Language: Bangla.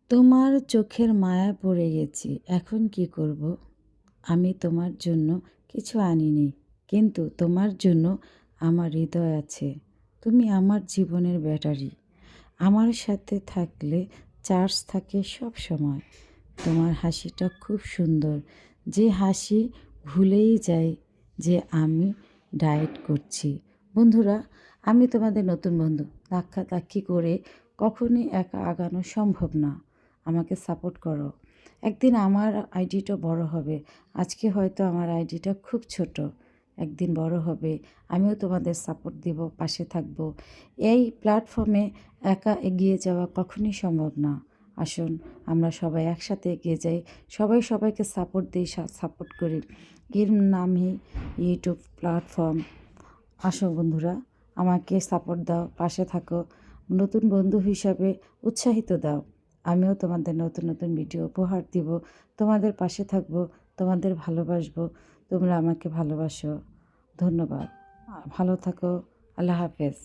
তোমার চোখের মায়া পড়ে গেছি, এখন কি করব? আমি তোমার জন্য কিছু আনিনি, কিন্তু তোমার জন্য আমার হৃদয় আছে। তুমি আমার জীবনের ব্যাটারি। আমার সাথে থাকলে চার্জ থাকে সব সময়। তোমার হাসিটা খুব সুন্দর, যে হাসি ভুলেই যায় যে আমি ডায়েট করছি। বন্ধুরা, আমি তোমাদের নতুন বন্ধু। ধাক্কাধাক্কি করে কখনই একা আগানো সম্ভব না। আমাকে সাপোর্ট করো। একদিন আমার আইডিটা বড় হবে। আজকে হয়তো আমার আইডিটা খুব ছোট, একদিন বড় হবে। আমিও তোমাদের সাপোর্ট দিব, পাশে থাকব। এই প্ল্যাটফর্মে একা এগিয়ে যাওয়া কখনই সম্ভব না। আসুন আমরা সবাই একসাথে এগিয়ে যাই, সবাই সবাইকে সাপোর্ট দিই, সাপোর্ট করি। এর নামই ইউটিউব প্ল্যাটফর্ম। আসো বন্ধুরা, আমাকে সাপোর্ট দাও, পাশে থাকো, নতুন বন্ধু হিসাবে উৎসাহিত দাও। আমিও তোমাদের নতুন নতুন ভিডিও উপহার দিব, তোমাদের পাশে থাকবো, তোমাদের ভালোবাসবো, তোমরা আমাকে ভালোবাসো। ধন্যবাদ। ভালো থাকো। আল্লাহ হাফেজ।